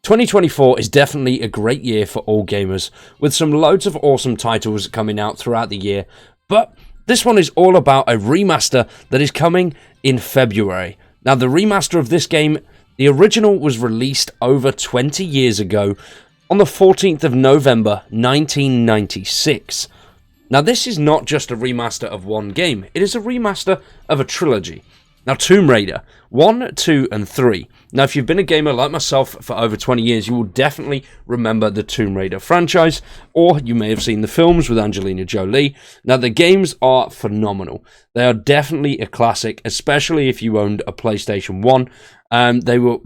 2024 is definitely a great year for all gamers, with some loads of awesome titles coming out throughout the year, but this one is all about a remaster that is coming in February. Now, the remaster of this game, the original was released over 20 years ago on the 14th of November 1996. Now, this is not just a remaster of one game, it is a remaster of a trilogy. Now, Tomb Raider 1, 2, and 3. Now, if you've been a gamer like myself for over 20 years, you will definitely remember the Tomb Raider franchise, or you may have seen the films with Angelina Jolie. Now, the games are phenomenal. They are definitely a classic, especially if you owned a PlayStation 1. They were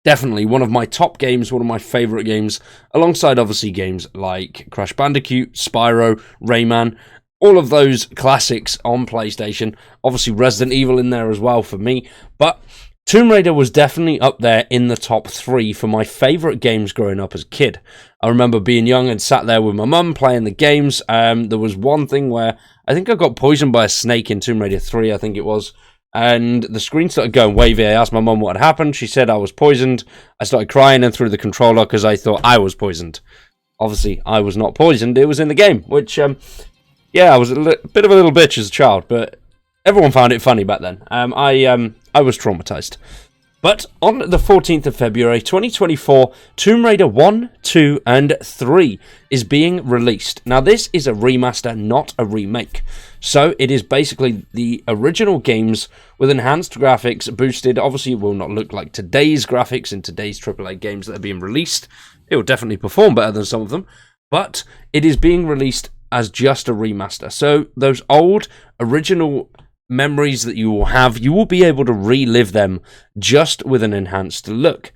definitely one of my top games, one of my favourite games, alongside obviously games like Crash Bandicoot, Spyro, Rayman, all of those classics on PlayStation. Obviously Resident Evil in there as well for me, but Tomb Raider was definitely up there in the top 3 for my favourite games growing up as a kid. I remember being young and sat there with my mum playing the games. There was one thing where I think I got poisoned by a snake in Tomb Raider 3, I think it was, and the screen started going wavy. I asked my mum what had happened. She said I was poisoned. I started crying and threw the controller because I thought I was poisoned. Obviously, I was not poisoned. It was in the game, which, yeah, I was a bit of a little bitch as a child, but everyone found it funny back then. I was traumatized. But on the 14th of February 2024, Tomb Raider 1, 2, and 3 is being released. Now, this is a remaster, not a remake. So, it is basically the original games with enhanced graphics boosted. Obviously, it will not look like today's graphics in today's AAA games that are being released. It will definitely perform better than some of them. But it is being released as just a remaster. So, those old, original memories that you will have, you will be able to relive them just with an enhanced look.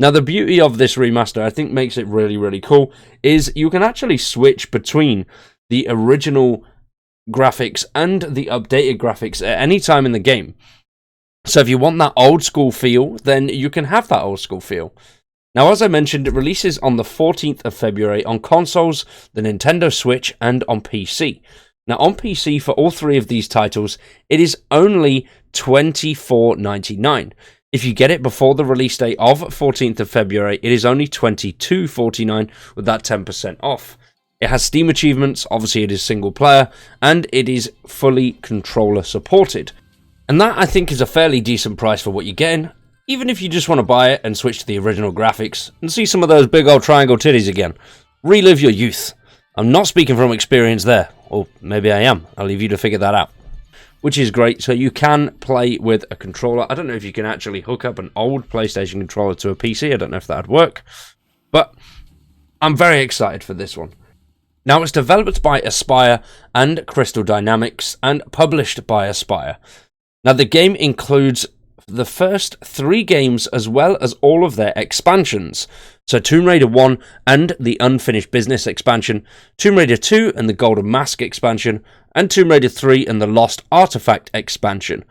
Now, the beauty of this remaster, I think makes it really, really cool, is you can actually switch between the original graphics and the updated graphics at any time in the game. So if you want that old school feel, then you can have that old school feel. Now, as I mentioned, it releases on the 14th of February on consoles, the Nintendo Switch, and on PC. Now, on PC, for all 3 of these titles, it is only $24.99. If you get it before the release date of 14th of February, it is only $22.49 with that 10% off. It has Steam achievements, obviously it is single player, and it is fully controller supported. And that, I think, is a fairly decent price for what you're getting, even if you just want to buy it and switch to the original graphics and see some of those big old triangle titties again. Relive your youth. I'm not speaking from experience there, or maybe I am. I'll leave you to figure that out. Which is great, so you can play with a controller. I don't know if you can actually hook up an old PlayStation controller to a PC. I don't know if that would work, but I'm very excited for this one. Now, it's developed by Aspyr and Crystal Dynamics and published by Aspyr. Now, the game includes the first 3 games as well as all of their expansions. So Tomb Raider 1 and the Unfinished Business expansion, Tomb Raider 2 and the Golden Mask expansion, and Tomb Raider 3 and the Lost Artifact expansion.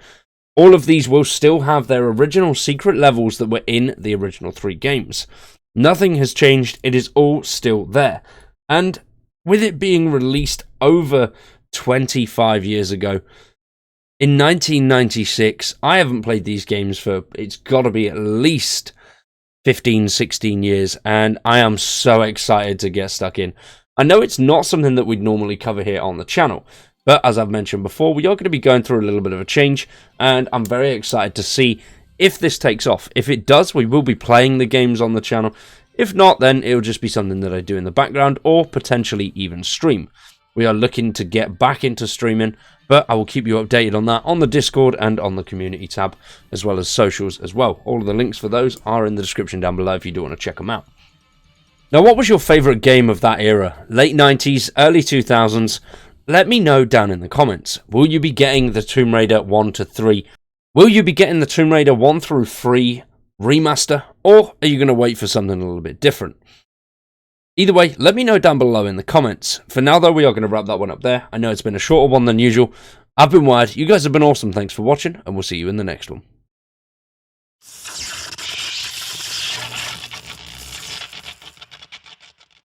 All of these will still have their original secret levels that were in the original 3 games. Nothing has changed, it is all still there. And with it being released over 25 years ago, in 1996, I haven't played these games for, it's got to be at least 15, 16 years, and I am so excited to get stuck in. I know it's not something that we'd normally cover here on the channel, but as I've mentioned before, we are going to be going through a little bit of a change, and I'm very excited to see if this takes off. If it does, we will be playing the games on the channel. If not, then it'll just be something that I do in the background, or potentially even stream. We are looking to get back into streaming, but I will keep you updated on that on the Discord and on the community tab, as well as socials as well. All of the links for those are in the description down below if you do want to check them out. Now, what was your favourite game of that era? Late 90s, early 2000s? Let me know down in the comments. Will you be getting the Tomb Raider 1 to 3? Will you be getting the Tomb Raider 1 through 3 remaster? Or are you going to wait for something a little bit different? Either way, let me know down below in the comments. For now, though, we are going to wrap that one up there. I know it's been a shorter one than usual. I've been Wired. You guys have been awesome. Thanks for watching, and we'll see you in the next one.